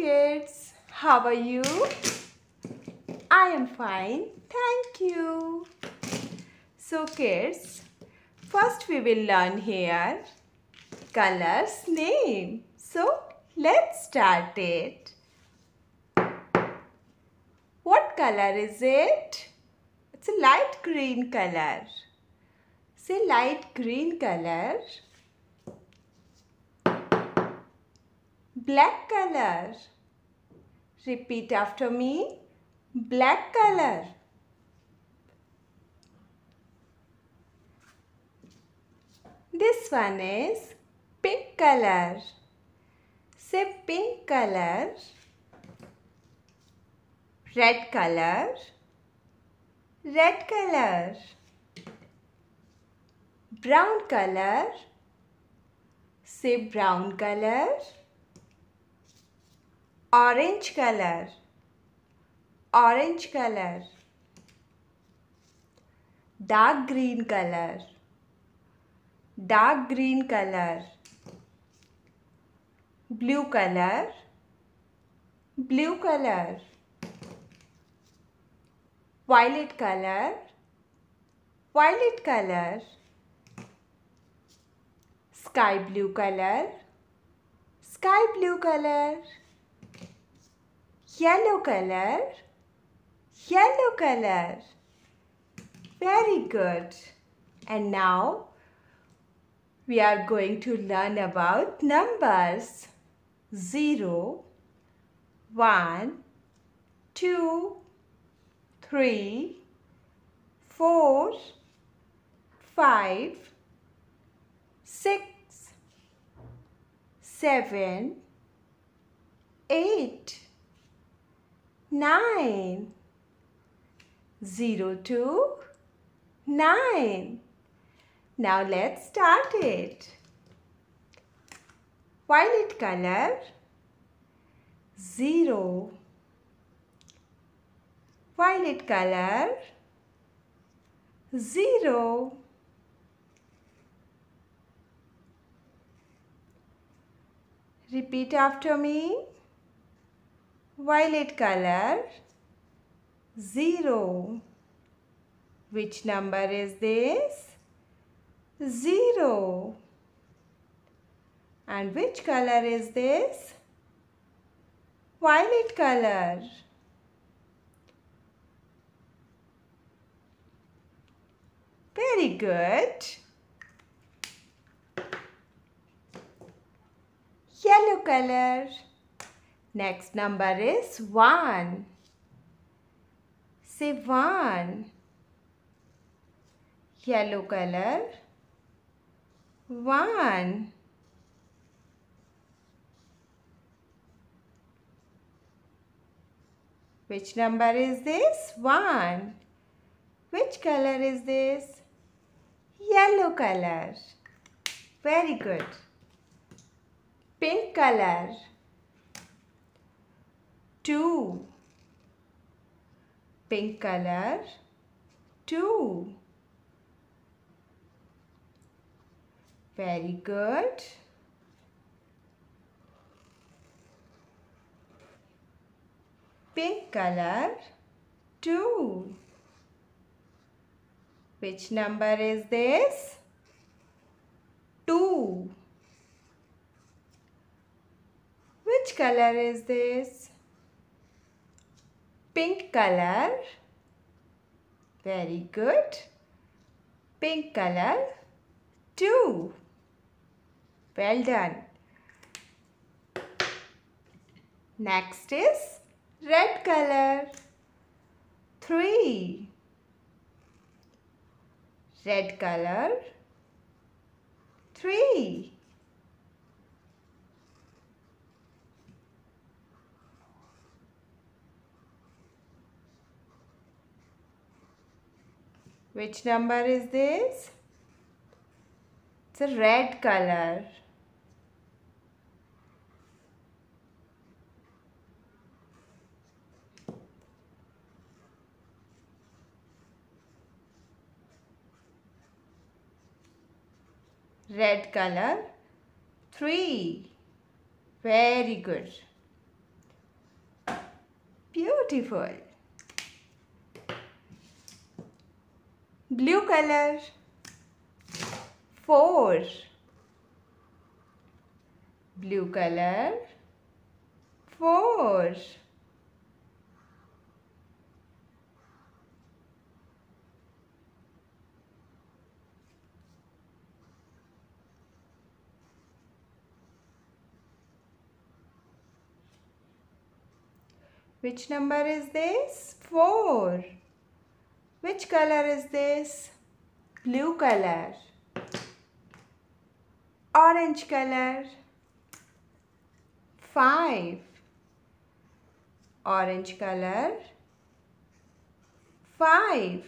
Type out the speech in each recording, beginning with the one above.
kids, how are you? I am fine, thank you. So kids, first we will learn here colors name. So let's start it. What color is it? It's a light green color. Say light green color. Black color. Repeat after me. Black color. This one is pink color. Say pink color. Red color. Red color. Brown color. Say brown color. Orange color. Orange color. Dark green color. Dark green color. Blue color. Blue color. Violet color. Violet color. Sky blue color. Sky blue color. Yellow color. Yellow color. Very good. And now we are going to learn about numbers. 0, 1, 2, 3, 4, 5, 6, 7, 8, 9, 0 to 9. Now let's start it. Violet color. 0. Violet color. 0. Repeat after me. Violet color. 0. Which number is this? 0. And which color is this? Violet color. Very good. Yellow color. Next number is 1. Say 1. Yellow color. 1. Which number is this? 1. Which color is this? Yellow color. Very good. Pink color. 2. Pink color. 2. Very good. Pink color. 2. Which number is this? 2. Which color is this? Pink color. Very good. Pink color. 2. Well done. Next is red color. 3. Red color. 3. Which number is this? It's a red color. Red color. 3. Very good. Beautiful. Blue color. 4. Blue color. 4. Which number is this? 4. Which color is this? Blue color. Orange color. 5. Orange color. 5.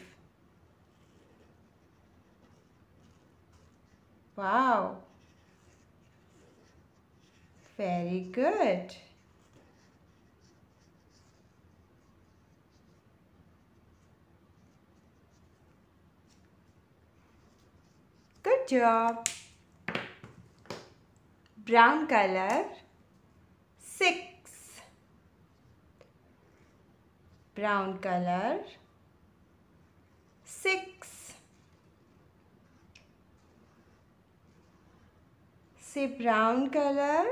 Wow. Very good. Good job. Brown color. 6. Brown color. 6. Say brown color.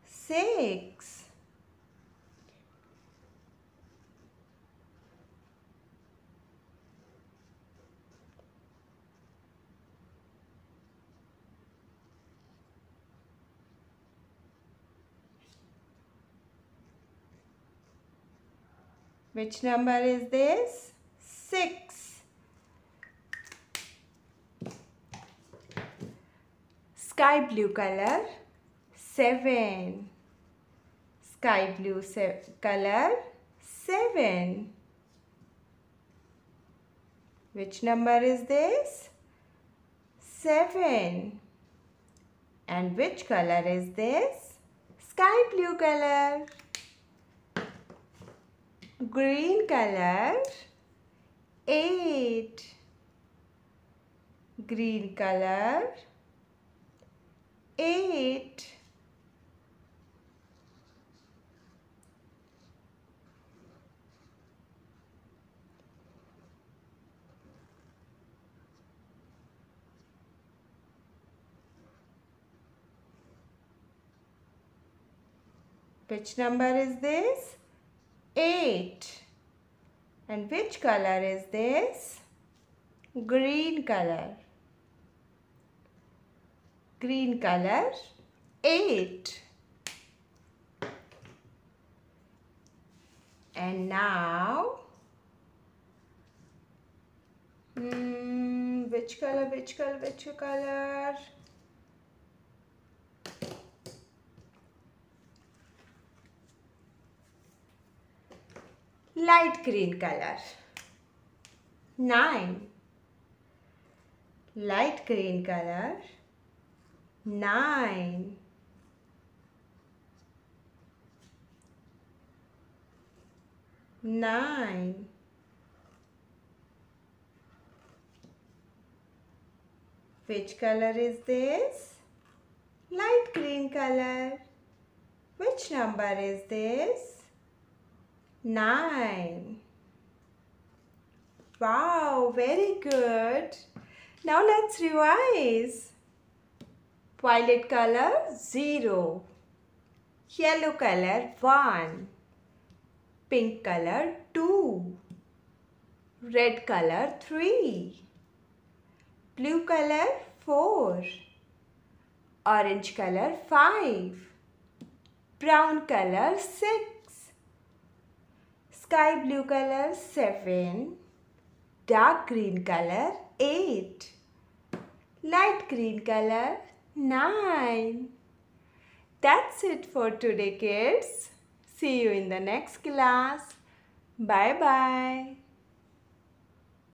6. Which number is this? 6. Sky blue color. 7. Sky blue color. 7. Which number is this? 7. And which color is this? Sky blue color. Green color. 8. Green color. 8. Which number is this? 8. And which color is this? Green color. Green color. 8. And now, which color? Light green color. 9. Light green color. 9. Which color is this? Light green color. Which number is this? 9. Wow, very good. Now let's revise. Violet color 0. Yellow color 1. Pink color 2. Red color 3. Blue color 4. Orange color 5. Brown color 6. Sky blue color 7. Dark green color 8. Light green color 9. That's it for today, kids. See you in the next class. Bye bye.